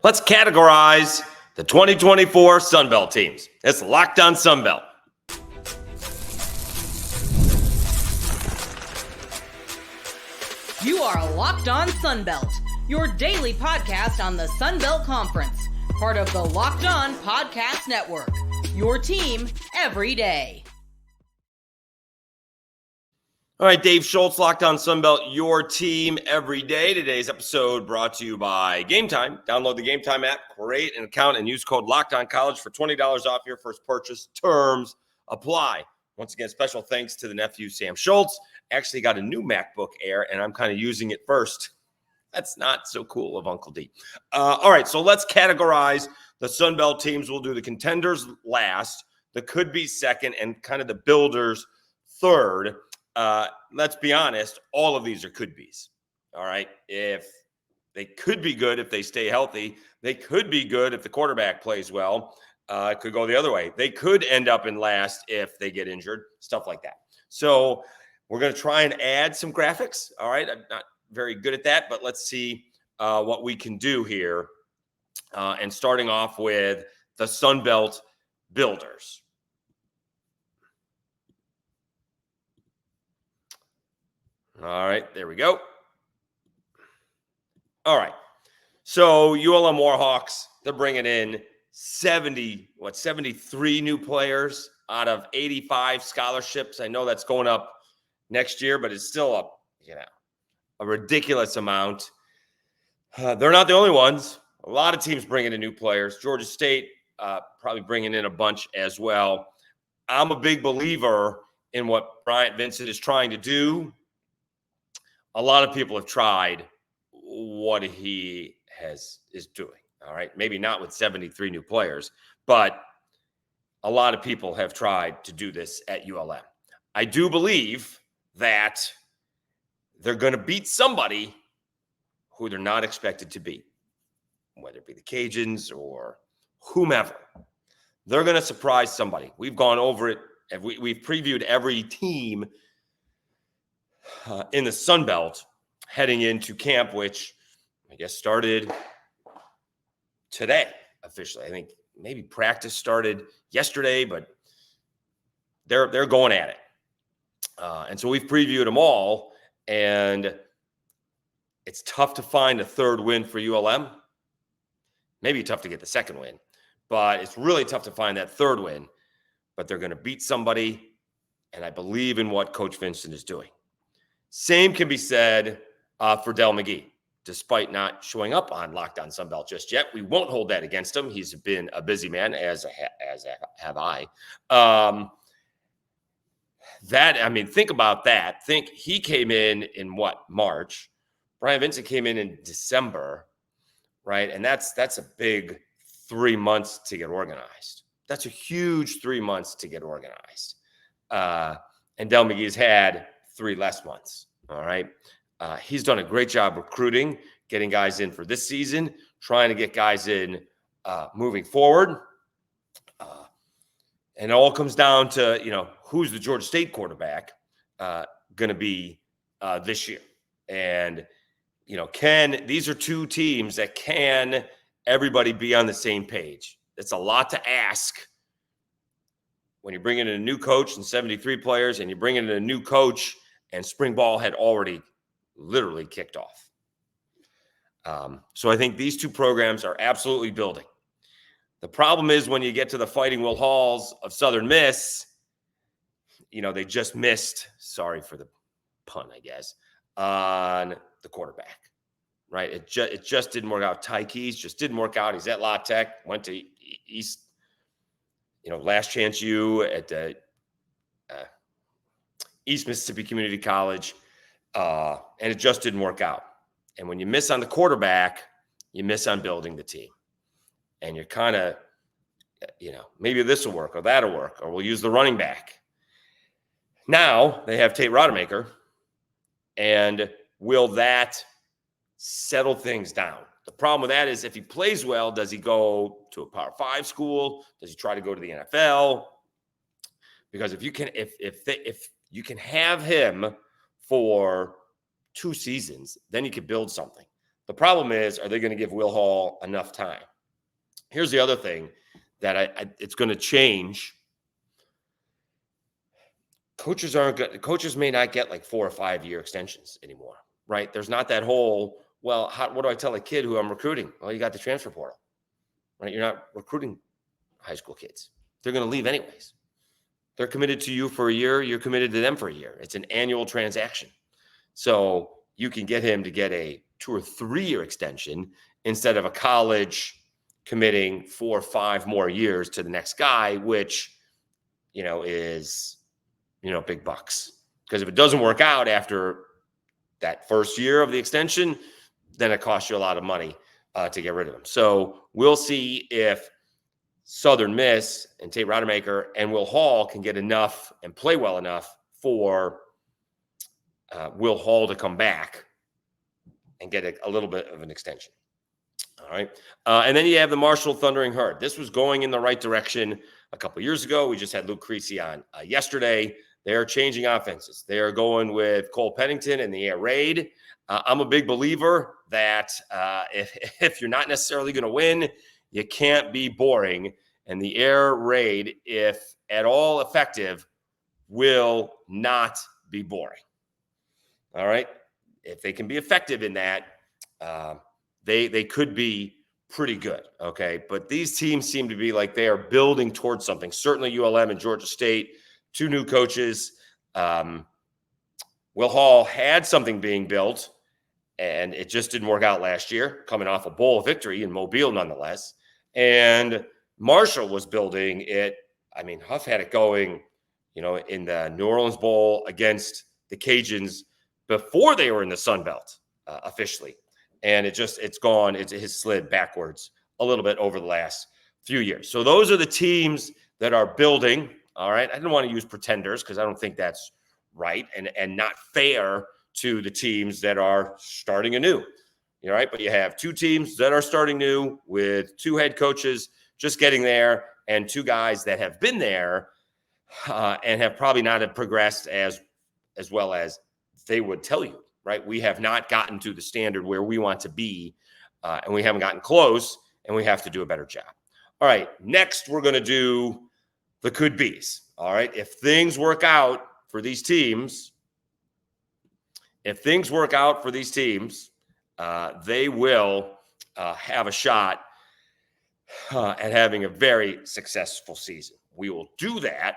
Let's categorize the 2024 Sunbelt teams. It's Locked On Sunbelt. You are Locked On Sunbelt, your daily podcast on the Sunbelt Conference, part of the Locked On Podcast Network, your team every day. All right, Dave Schultz, Locked On Sunbelt, your team every day. Today's episode brought to you by Gametime. Download the Gametime app, create an account, and use code LOCKEDONCollege for $20 off your first purchase. Terms apply. Once again, special thanks to the nephew, Sam Schultz. Actually got a new MacBook Air, and I'm kind of using it first. That's not so cool of Uncle D. All right, so let's categorize the Sunbelt teams. We'll do the contenders last, the could-be second, and kind of the builders third. Let's be honest, all of these are could-be's. All right, if they could be good if they stay healthy, they could be good if the quarterback plays well. It could go the other way. They could end up in last if they get injured, stuff like that. So we're going to try and add some graphics. All right, I'm not very good at that, but let's see what we can do here. And starting off with the Sunbelt builders. All right, there we go. All right, so ULM Warhawks, they're bringing in 73 new players out of 85 scholarships. I know that's going up next year, but it's still a ridiculous amount. They're not the only ones. A lot of teams bringing in new players. Georgia State probably bringing in a bunch as well. I'm a big believer in what Bryant Vincent is trying to do. A lot of people have tried what he is doing. All right, maybe not with 73 new players, but a lot of people have tried to do this at ULM. I do believe that they're going to beat somebody who they're not expected to beat, whether it be the Cajuns or whomever. They're going to surprise somebody. We've gone over it. We've previewed every team in the Sun Belt heading into camp, which I guess started today officially. I think maybe practice started yesterday, but they're going at it. And so we've previewed them all, and it's tough to find a third win for ULM. Maybe tough to get the second win, but it's really tough to find that third win. But they're going to beat somebody, and I believe in what Coach Vincent is doing. Same can be said for Del McGee. Despite not showing up on Locked On Sunbelt just yet, we won't hold that against him. He's been a busy man, as have I. Think about that. Think he came in March. Brian Vincent came in December, right? And that's a big 3 months to get organized. That's a huge 3 months to get organized. And Del McGee's had 3 less months, all right? He's done a great job recruiting, getting guys in for this season, trying to get guys in moving forward. And it all comes down to, who's the Georgia State quarterback going to be this year. And, these are two teams that can everybody be on the same page. It's a lot to ask when you bring in a new coach and 73 players, and you bring in a new coach and spring ball had already literally kicked off. So I think these two programs are absolutely building. The problem is when you get to the Fighting Will Halls of Southern Miss, they just missed, sorry for the pun, I guess, on the quarterback, right? It just didn't work out. Ty Keys just didn't work out. He's at La Tech, went to East, Last Chance U at East Mississippi Community College. And it just didn't work out. And when you miss on the quarterback, you miss on building the team. And you're kind of, maybe this will work or that'll work, or we'll use the running back. Now they have Tate Rodemaker. And will that settle things down? The problem with that is if he plays well, does he go to a Power 5 school? Does he try to go to the NFL? Because if you can have him for 2 seasons, then you can build something. The problem is, are they going to give Will Hall enough time? Here's the other thing that it's going to change. Coaches may not get like 4 or 5 year extensions anymore, right? There's not that whole, well, what do I tell a kid who I'm recruiting? Well, you got the transfer portal, right? You're not recruiting high school kids. They're going to leave anyways. They're committed to you for a year. You're committed to them for a year. It's an annual transaction. So you can get him to get a 2 or 3 year extension instead of a college committing 4 or 5 more years to the next guy, which, is, big bucks. Because if it doesn't work out after that first year of the extension, then it costs you a lot of money to get rid of him. So we'll see if Southern Miss and Tate Rodemaker and Will Hall can get enough and play well enough for Will Hall to come back and get a little bit of an extension. All right. And then you have the Marshall Thundering Herd. This was going in the right direction a couple years ago. We just had Luke Creasy on yesterday. They're changing offenses. They are going with Cole Pennington and the air raid. I'm a big believer that if you're not necessarily going to win, you can't be boring. And the air raid, if at all effective, will not be boring. All right. If they can be effective in that, they could be pretty good. Okay. But these teams seem to be like they are building towards something. Certainly ULM and Georgia State, 2 new coaches. Will Hall had something being built, and it just didn't work out last year, coming off a bowl victory in Mobile nonetheless. And Marshall was building it. I mean, Huff had it going, in the New Orleans Bowl against the Cajuns before they were in the Sun Belt officially. And it's gone. It has slid backwards a little bit over the last few years. So those are the teams that are building. All right. I didn't want to use pretenders because I don't think that's right and not fair to the teams that are starting anew. All right. But you have 2 teams that are starting new with 2 head coaches just getting there and 2 guys that have been there and have probably not have progressed as well as they would tell you. Right. We have not gotten to the standard where we want to be, and we haven't gotten close, and we have to do a better job. All right. Next, we're going to do the could be's. All right. If things work out for these teams, they will have a shot at having a very successful season. We will do that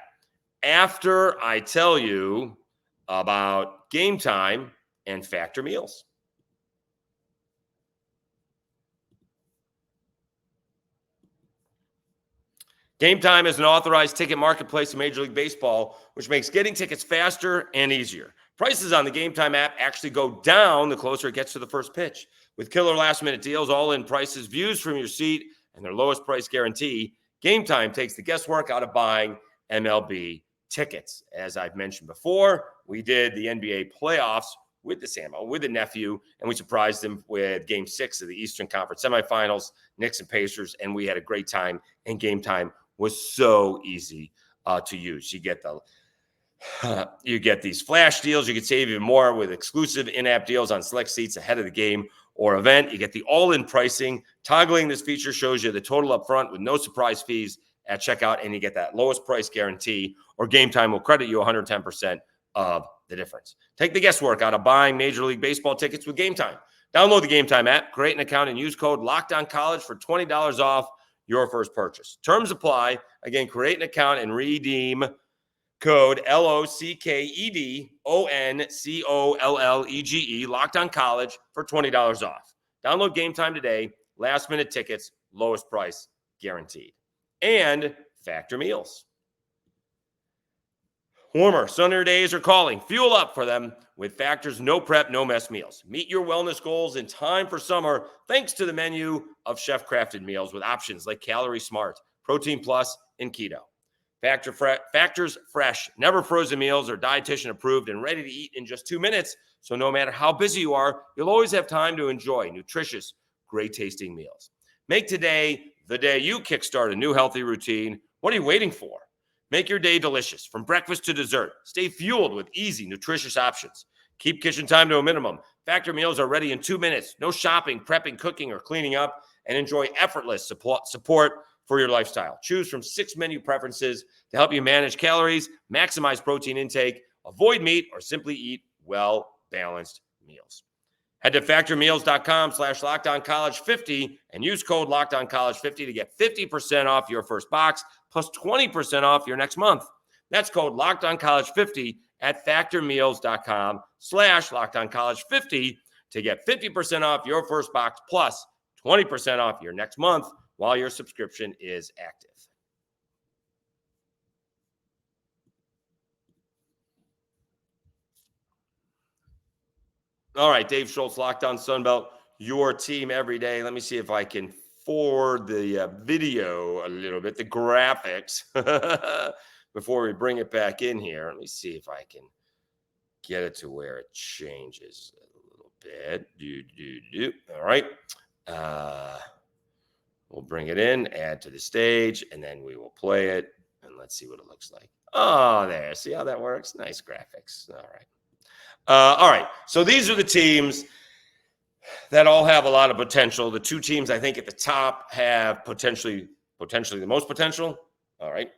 after I tell you about Gametime and Factor Meals. Gametime is an authorized ticket marketplace in Major League Baseball, which makes getting tickets faster and easier. Prices on the Gametime app actually go down the closer it gets to the first pitch. With killer last-minute deals, all-in prices, views from your seat, and their lowest price guarantee, Gametime takes the guesswork out of buying MLB tickets. As I've mentioned before, we did the NBA playoffs with the Samo, with the nephew, and we surprised him with Game 6 of the Eastern Conference semifinals, Knicks and Pacers, and we had a great time, and Gametime was so easy to use. You get these flash deals. You can save even more with exclusive in-app deals on select seats ahead of the game or event. You get the all-in pricing. Toggling this feature shows you the total up front with no surprise fees at checkout, and you get that lowest price guarantee, or Gametime will credit you 110% of the difference. Take the guesswork out of buying Major League Baseball tickets with Gametime. Download the Gametime app, create an account, and use code LOCKEDONCollege for $20 off your first purchase. Terms apply. Again, create an account and redeem code LOCKEDONCOLLEGE, LOCKEDONCollege for $20 off. Download Gametime today. Last minute tickets, lowest price guaranteed. And Factor Meals. Warmer, sunnier days are calling. Fuel up for them with Factor's no prep, no mess meals. Meet your wellness goals in time for summer thanks to the menu of chef-crafted meals with options like Calorie Smart, Protein Plus, and Keto. Factor's fresh, never frozen meals are dietitian approved and ready to eat in just 2 minutes. So no matter how busy you are, you'll always have time to enjoy nutritious, great tasting meals. Make today the day you kickstart a new healthy routine. What are you waiting for? Make your day delicious from breakfast to dessert. Stay fueled with easy, nutritious options. Keep kitchen time to a minimum. Factor meals are ready in 2 minutes. No shopping, prepping, cooking, or cleaning up, and enjoy effortless support for your lifestyle. Choose from 6 menu preferences to help you manage calories, maximize protein intake, avoid meat, or simply eat well-balanced meals. Head to factormeals.com/LockedOnCollege50 and use code LockedOnCollege50 to get 50% off your first box plus 20% off your next month. That's code LockedOnCollege50 at factormeals.com/LockedOnCollege50 to get 50% off your first box plus 20% off your next month while your subscription is active. All right, Dave Schultz, Locked On Sunbelt, your team every day. Let me see if I can forward the video a little bit, the graphics, before we bring it back in here. Let me see if I can get it to where it changes a little bit. All right. We'll bring it in, add to the stage, and then we will play it. And let's see what it looks like. Oh, there. See how that works? Nice graphics. All right. All right. So these are the teams that all have a lot of potential. The two teams I think at the top have potentially the most potential. All right.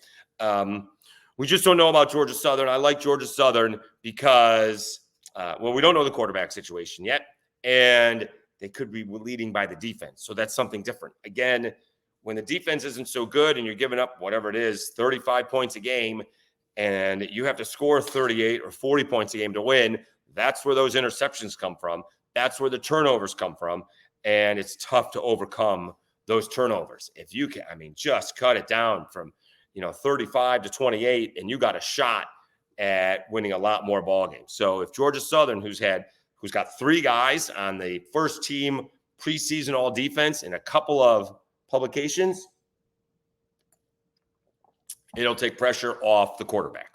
We just don't know about Georgia Southern. I like Georgia Southern because, we don't know the quarterback situation yet, and they could be leading by the defense. So that's something different. Again, when the defense isn't so good and you're giving up whatever it is, 35 points a game, and you have to score 38 or 40 points a game to win, that's where those interceptions come from. That's where the turnovers come from. And it's tough to overcome those turnovers. If you can, just cut it down from, 35 to 28, and you got a shot at winning a lot more ball games. So if Georgia Southern, who's got 3 guys on the first team preseason all defense in a couple of publications, it'll take pressure off the quarterback.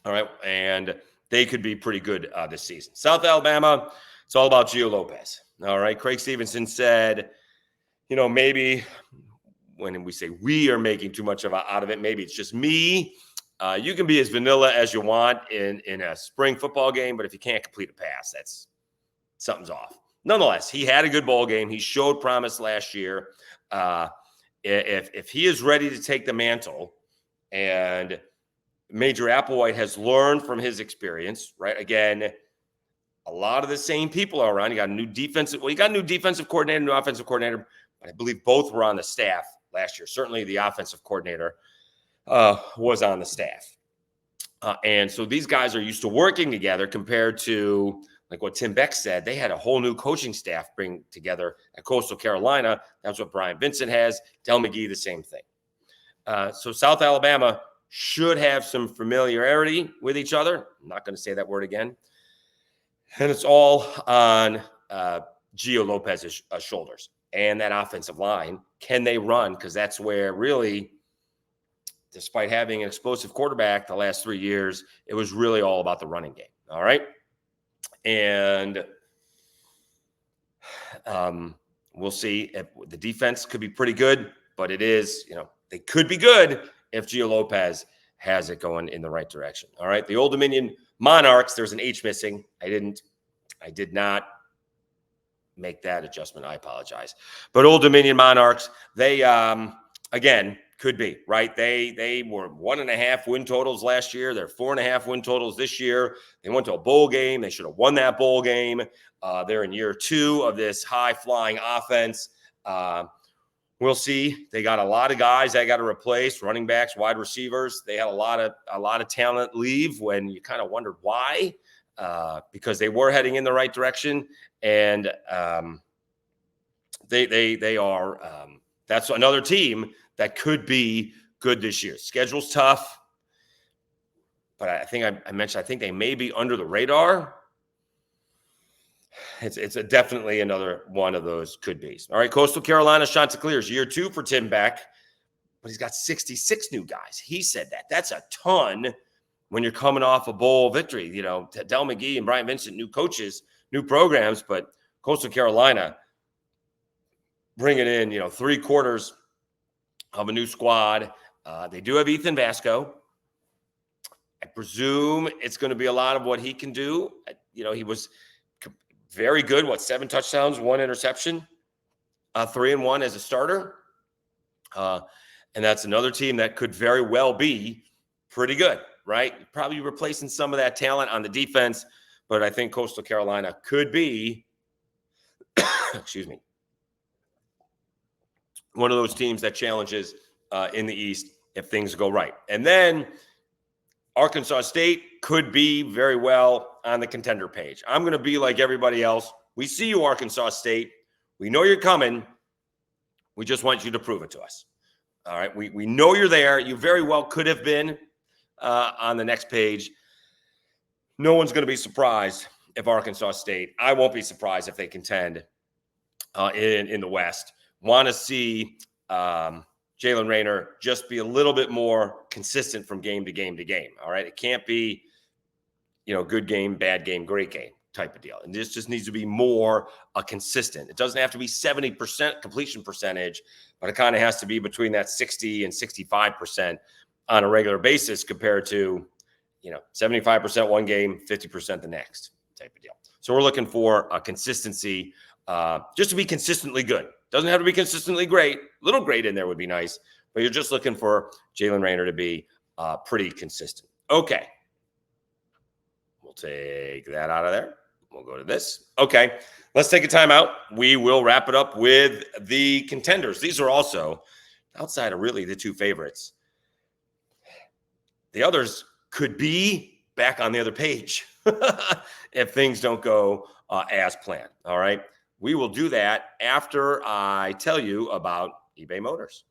All right. And they could be pretty good this season. South Alabama, it's all about Gio Lopez. All right. Craig Stevenson said, maybe when we say we are making too much out of it, maybe it's just me. You can be as vanilla as you want in a spring football game, but if you can't complete a pass, something's off. Nonetheless, he had a good ball game. He showed promise last year. If he is ready to take the mantle, and Major Applewhite has learned from his experience, right? Again, a lot of the same people are around. You got a new defensive coordinator, new offensive coordinator, but I believe both were on the staff last year. Certainly the offensive coordinator was on the staff. And so these guys are used to working together compared to, like what Tim Beck said, they had a whole new coaching staff bring together at Coastal Carolina. That's what Brian Vincent has. Del McGee, the same thing. So South Alabama should have some familiarity with each other. I'm not going to say that word again. And it's all on Gio Lopez's shoulders and that offensive line. Can they run? Because that's where really, despite having an explosive quarterback the last 3 years, it was really all about the running game. All right. And we'll see if the defense could be pretty good, but it is, they could be good if Gio Lopez has it going in the right direction. All right. The Old Dominion Monarchs, there's an H missing. I did not make that adjustment. I apologize. But Old Dominion Monarchs, they, again, could be, right? They were 1.5 win totals last year. They're 4.5 win totals this year. They went to a bowl game. They should have won that bowl game. They're in year 2 of this high-flying offense. We'll see. They got a lot of guys they got to replace, running backs, wide receivers. They had a lot of talent leave when you kind of wondered why, because they were heading in the right direction. And they are that's another team that could be good this year. Schedule's tough, but I think I mentioned, I think they may be under the radar. It's definitely another one of those could be. All right, Coastal Carolina Chanticleers, year 2 for Tim Beck, but he's got 66 new guys. He said that. That's a ton when you're coming off a bowl victory. Del McGee and Brian Vincent, new coaches, new programs, but Coastal Carolina bringing in, 3/4 of a new squad. They do have Ethan Vasco. I presume it's going to be a lot of what he can do. he was very good. 7 touchdowns, 1 interception, 3-1 as a starter. And that's another team that could very well be pretty good, right? Probably replacing some of that talent on the defense, but I think Coastal Carolina could be, excuse me, one of those teams that challenges in the East if things go right. And then Arkansas State could be very well on the contender page. I'm going to be like everybody else. We see you, Arkansas State. We know you're coming. We just want you to prove it to us. All right. We know you're there. You very well could have been on the next page. No one's going to be surprised if Arkansas State, I won't be surprised if they contend in the West. Want to see Jalen Raynor just be a little bit more consistent from game to game to game. All right. It can't be, good game, bad game, great game type of deal. And this just needs to be more consistent. It doesn't have to be 70% completion percentage, but it kind of has to be between that 60 and 65% on a regular basis compared to, 75% one game, 50% the next type of deal. So we're looking for a consistency, just to be consistently good. Doesn't have to be consistently great. A little great in there would be nice, but you're just looking for Jalen Raynor to be pretty consistent. Okay. We'll take that out of there. We'll go to this. Okay. Let's take a timeout. We will wrap it up with the contenders. These are also, outside of really the 2 favorites, the others could be back on the other page if things don't go as planned. All right. We will do that after I tell you about eBay Motors.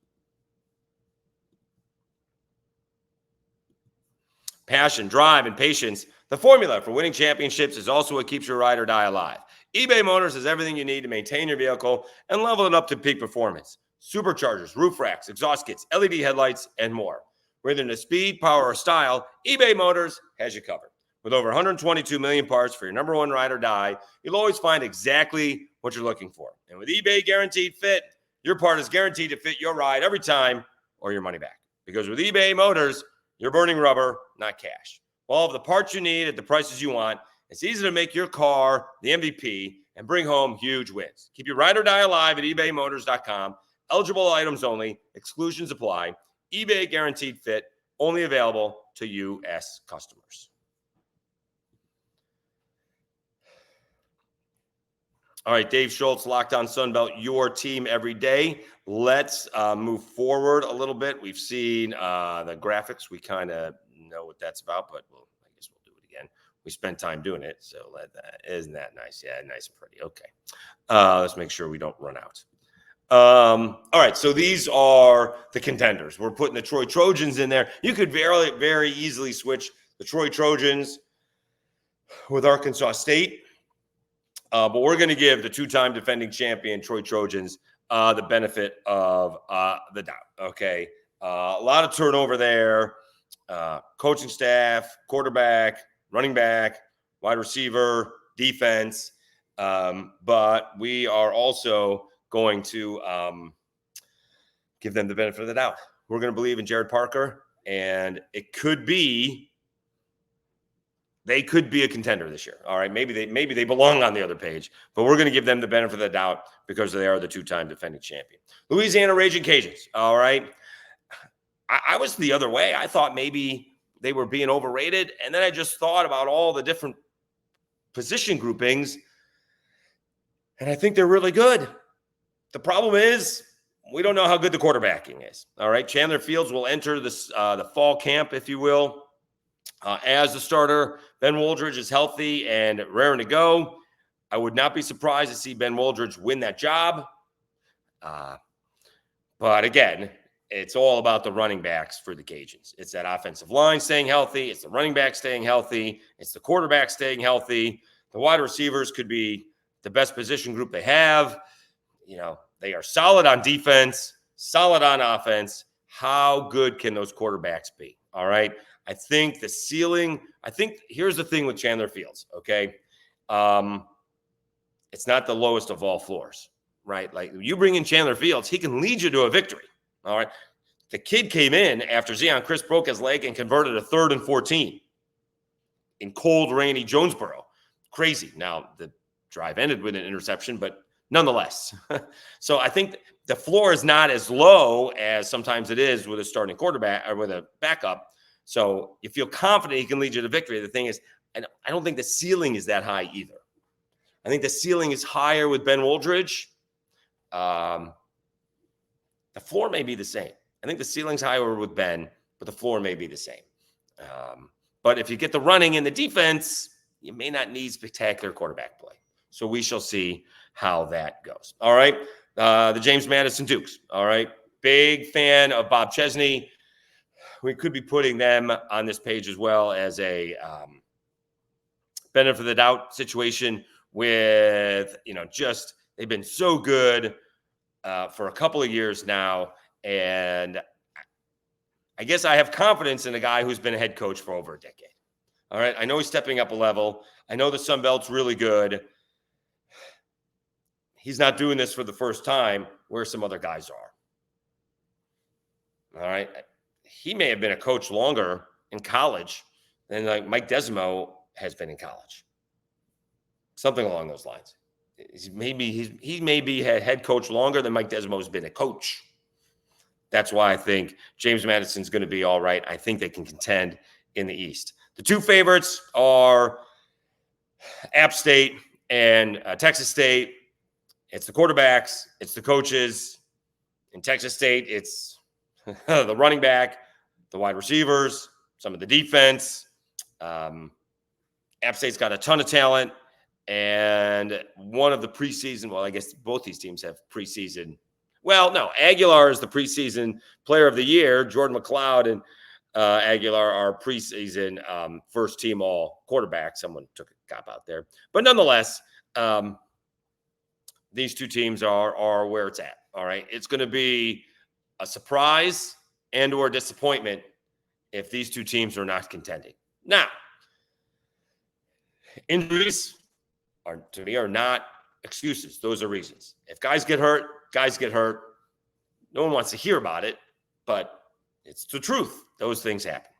Passion, drive, and patience. The formula for winning championships is also what keeps your ride or die alive. eBay Motors has everything you need to maintain your vehicle and level it up to peak performance. Superchargers, roof racks, exhaust kits, LED headlights, and more. Whether into speed, power, or style, eBay Motors has you covered. With over 122 million parts for your number one ride or die, you'll always find exactly what you're looking for. And with eBay Guaranteed Fit, your part is guaranteed to fit your ride every time or your money back. Because with eBay Motors, you're burning rubber, not cash. All of the parts you need at the prices you want, it's easy to make your car the MVP and bring home huge wins. Keep your ride or die alive at ebaymotors.com. Eligible items only. Exclusions apply. eBay Guaranteed Fit, only available to U.S. customers. All right, Dave Schultz, Locked On Sunbelt, your team every day. Let's move forward a little bit. We've seen the graphics. We kind of know what that's about, but I guess we'll do it again. We spent time doing it, so isn't that nice? Yeah, nice and pretty. Okay. Let's make sure we don't run out. All right, so these are the contenders. We're putting the Troy Trojans in there. You could very, very easily switch the Troy Trojans with Arkansas State. But we're going to give the 2-time defending champion Troy Trojans the benefit of the doubt. Okay. A lot of turnover there. Coaching staff, quarterback, running back, wide receiver, defense. But we are also going to give them the benefit of the doubt. We're going to believe in Jared Parker, and it could be they could be a contender this year. All right. Maybe they belong on the other page, but we're going to give them the benefit of the doubt because they are the 2-time defending champion. Louisiana Raging Cajuns. All right. I was the other way. I thought maybe they were being overrated. And then I just thought about all the different position groupings, and I think they're really good. The problem is we don't know how good the quarterbacking is. All right. Chandler Fields will enter this the fall camp, if you will, as the starter. Ben Woldridge is healthy and raring to go. I would not be surprised to see Ben Woldridge win that job. But again, it's all about the running backs for the Cajuns. It's that offensive line staying healthy. It's the running back staying healthy. It's the quarterback staying healthy. The wide receivers could be the best position group they have. They are solid on defense, solid on offense. How good can those quarterbacks be? All right. I think the ceiling, here's the thing with Chandler Fields, okay? It's not the lowest of all floors, right? Like, you bring in Chandler Fields, he can lead you to a victory, all right? The kid came in after Zeon Chris broke his leg and converted a 3rd and 14 in cold, rainy Jonesboro. crazy. Now, the drive ended with an interception, but nonetheless. So I think the floor is not as low as sometimes it is with a starting quarterback or with a backup. So you feel confident he can lead you to victory. The thing is, I don't think the ceiling is that high either. I think the ceiling is higher with Ben Woldridge. The floor may be the same. I think the ceiling's higher with Ben, but the floor may be the same. But if you get the running in the defense, you may not need spectacular quarterback play. So we shall see how that goes. All right. The James Madison Dukes. All right. Big fan of Bob Chesney. We could be putting them on this page as well as a benefit of the doubt situation with, just they've been so good for a couple of years now. And I guess I have confidence in a guy who's been a head coach for over a decade. All right. I know he's stepping up a level. I know the Sun Belt's really good. He's not doing this for the first time where some other guys are. All right. He may have been a coach longer in college than like Mike Desimo has been in college. Something along those lines. He may be a head coach longer than Mike Desimo has been a coach. That's why I think James Madison's going to be all right. I think they can contend in the East. The two favorites are App State and Texas State. It's the quarterbacks. It's the coaches. In Texas State, it's the running back, the wide receivers, some of the defense. App State's got a ton of talent. And one of the preseason, well, I guess both these teams have preseason. Well, no, Aguilar is the preseason player of the year. Jordan McLeod and Aguilar are preseason first team all quarterback. Someone took a cop out there. But nonetheless, these two teams are where it's at. All right. It's going to be a surprise and or disappointment if these two teams are not contending. Now, injuries to me are not excuses. Those are reasons. If guys get hurt, guys get hurt. No one wants to hear about it, but it's the truth. Those things happen.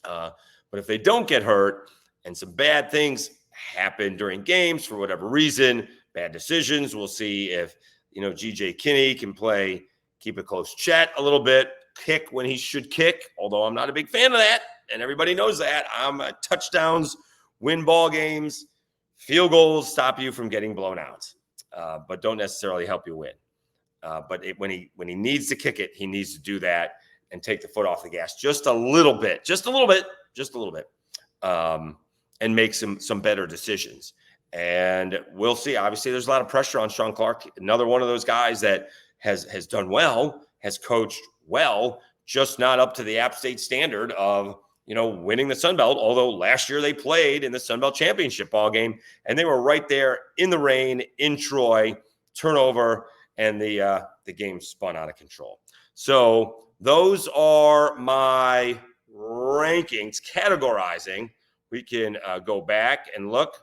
But if they don't get hurt and some bad things happen during games for whatever reason, bad decisions, we'll see if, GJ Kinney can keep a close chat a little bit, kick when he should kick, although I'm not a big fan of that, and everybody knows that. I'm touchdowns, win ball games, field goals stop you from getting blown out, but don't necessarily help you win. But when he needs to kick it, he needs to do that and take the foot off the gas just a little bit, and make some better decisions. And we'll see. Obviously, there's a lot of pressure on Sean Clark, another one of those guys that has done well, has coached well, just not up to the App State standard of, winning the Sun Belt, although last year they played in the Sun Belt championship ball game, and they were right there in the rain in Troy, turnover, and the game spun out of control. So those are my rankings, categorizing. We can go back and look.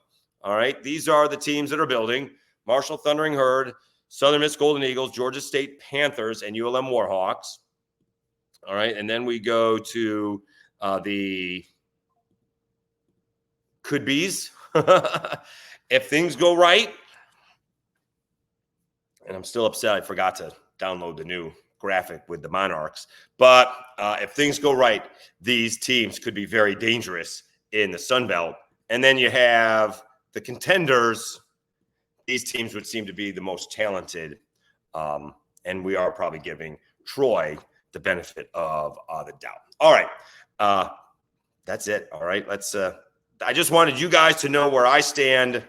All right, these are the teams that are building: Marshall Thundering Herd, Southern Miss Golden Eagles, Georgia State Panthers, and ULM Warhawks. All right, and then we go to the could-be's. If things go right, and I'm still upset I forgot to download the new graphic with the Monarchs, but if things go right, these teams could be very dangerous in the Sun Belt. And then you have the contenders. These teams would seem to be the most talented, and we are probably giving Troy the benefit of the doubt. All right. That's it. All right. I just wanted you guys to know where I stand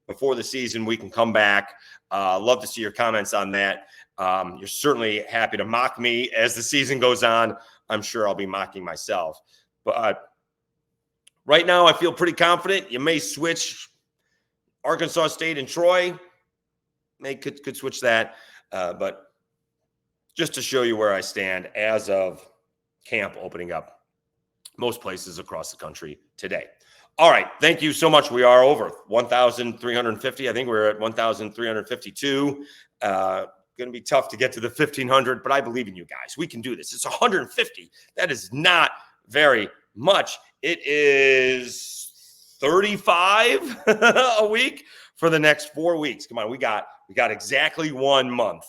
before the season. We can come back. Love to see your comments on that. You're certainly happy to mock me as the season goes on. I'm sure I'll be mocking myself. But right now, I feel pretty confident. You may switch Arkansas State and Troy. Could switch that. But just to show you where I stand as of camp opening up most places across the country today. All right. Thank you so much. We are over 1,350. I think we're at 1,352. Going to be tough to get to the 1,500, but I believe in you guys. We can do this. It's 150. That is not very much. It is 35 a week for the next 4 weeks. Come on, we got exactly 1 month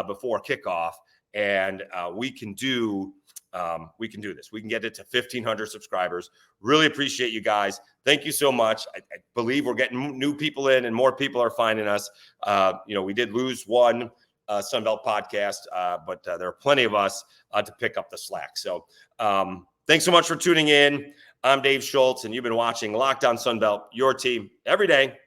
before kickoff, and we can do this. We can get it to 1,500 subscribers. Really appreciate you guys. Thank you so much. I believe we're getting new people in, and more people are finding us. We did lose one Sunbelt podcast, but there are plenty of us to pick up the slack. So thanks so much for tuning in. I'm Dave Schultz, and you've been watching Locked On Sunbelt, your team every day.